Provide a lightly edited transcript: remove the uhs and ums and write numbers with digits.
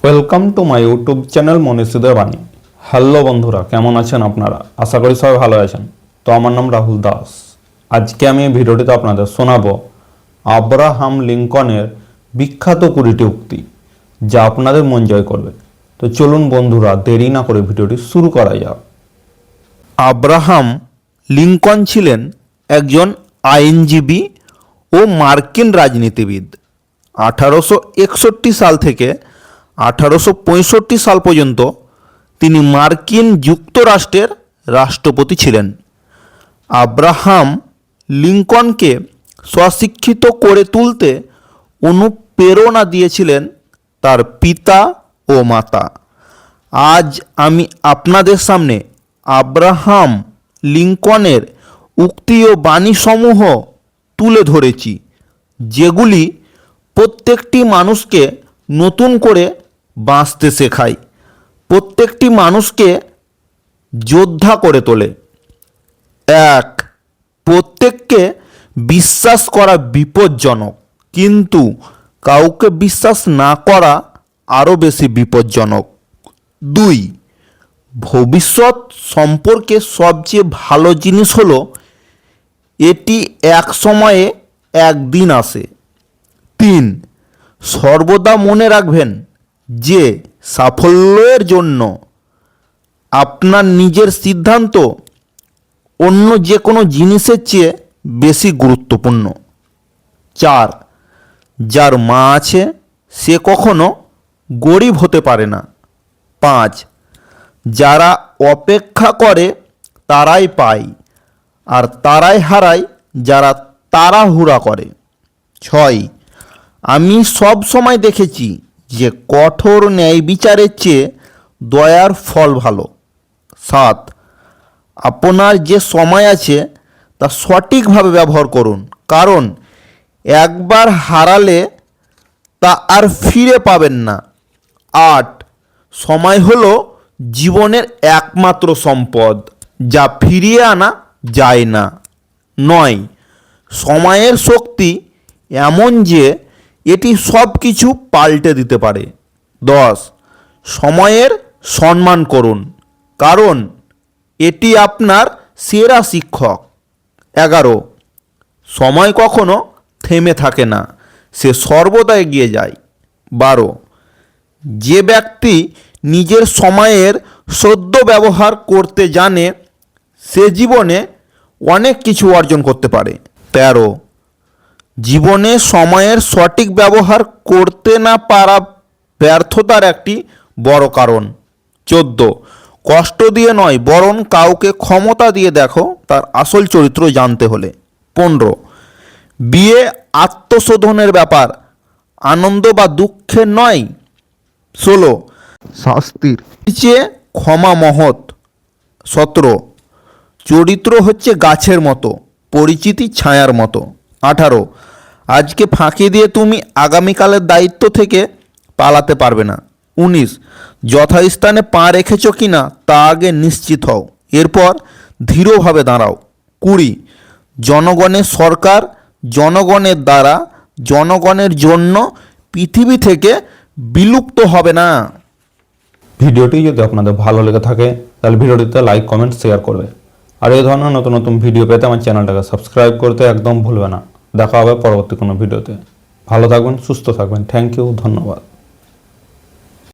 Welcome to my YouTube channel মনীষীদের বাণী। Hello বন্ধুরা, কেমন আছেন আপনারা? আশা করি সবাই ভালো আছেন। তো আমার নাম রাহুল দাস। আজকে আমি এই ভিডিওটিতে আপনাদের শোনাবো আব্রাহাম লিঙ্কনের বিখ্যাত 20টি উক্তি, যা আপনাদের মন জয় করবে। তো চলুন বন্ধুরা, দেরি না করে ভিডিওটি শুরু করা যাক। আব্রাহাম লিঙ্কন ছিলেন একজন আইনজীবী ও মার্কিন রাজনীতিবিদ। 1861 সাল থেকে 1865 সাল পর্যন্ত তিনি মার্কিন যুক্তরাষ্ট্রের রাষ্ট্রপতি ছিলেন। আব্রাহাম লিঙ্কনকে স্বশিক্ষিত করে তুলতে অনুপ্রেরণা দিয়েছিলেন তার পিতা ও মাতা। আজ আমি আপনাদের সামনে আব্রাহাম লিঙ্কনের উক্তি ও বাণীসমূহ তুলে ধরেছি, যেগুলি প্রত্যেকটি মানুষকে নতুন করে বাঁচতে শেখায়, প্রত্যেকটি মানুষকে যোদ্ধা করে তোলে। 1. প্রত্যেককে বিশ্বাস করা বিপজ্জনক, কিন্তু কাউকে বিশ্বাস না করা আরও বেশি বিপজ্জনক। 2. ভবিষ্যৎ সম্পর্কে সবচেয়ে ভালো জিনিস হলো এটি এক সময়ে একদিন আসে। 3. সর্বদা মনে রাখবেন যে সাফল্যের জন্য আপনার নিজের সিদ্ধান্ত অন্য যে কোনো জিনিসের চেয়ে বেশি গুরুত্বপূর্ণ। 4. যার মা আছে সে কখনো গরিব হতে পারে না। 5. যারা অপেক্ষা করে তারাই পায়, আর তারাই হারায় যারা তাড়াহুড়া করে। 6. আমি সব সময় দেখেছি যে কঠোর ন্যায় বিচারের চেয়ে দয়ার ফল ভালো। 7. আপনার যে সময় আছে তা সঠিকভাবে ব্যবহার করুন, কারণ একবার হারালে তা আর ফিরে পাবেন না। 8. সময় হলো জীবনের একমাত্র সম্পদ, যা ফিরিয়ে আনা যায় না। 9. সময়ের শক্তি এমন যে এটি সব কিছু পাল্টে দিতে পারে। 10. সময়ের সম্মান করুন, কারণ এটি আপনার সেরা শিক্ষক। 11. সময় কখনো থেমে থাকে না, সে সর্বদা এগিয়ে যায়। 12. যে ব্যক্তি নিজের সময়ের সদ্য ব্যবহার করতে জানে সে জীবনে অনেক কিছু অর্জন করতে পারে। 13. জীবনে সময়ের সঠিক ব্যবহার করতে না পারা ব্যর্থতার একটি বড় কারণ। 14. কষ্ট দিয়ে নয়, বরং কাউকে ক্ষমতা দিয়ে দেখো তার আসল চরিত্র জানতে হলে। 15. বিয়ে আত্মশোধনের ব্যাপার, আনন্দ বা দুঃখের নয়। 16. শাস্তির চেয়ে ক্ষমা মহৎ। 17. চরিত্র হচ্ছে গাছের মতো, পরিচিতি ছায়ার মতো। 18. আজকে ফাঁকি দিয়ে তুমি আগামীকালের দায়িত্ব থেকে পালাতে পারবে না। 19. যথাস্থানে পা রেখেছ কি না তা আগে নিশ্চিত হও, এরপর ধীরভাবে দাঁড়াও। 20. জনগণের সরকার জনগণের দ্বারা জনগণের জন্য পৃথিবী থেকে বিলুপ্ত হবে না। ভিডিওটি যদি আপনাদের ভালো লেগে থাকে তাহলে ভিডিওটিতে লাইক, কমেন্ট, শেয়ার করবে। আর এই ধরনের নতুন নতুন ভিডিও পেতে আমার চ্যানেলটাকে সাবস্ক্রাইব করতে একদম ভুলবে না। দেখা হবে পরবর্তী কোনো ভিডিওতে। ভালো থাকবেন, সুস্থ থাকবেন। থ্যাংক ইউ, ধন্যবাদ।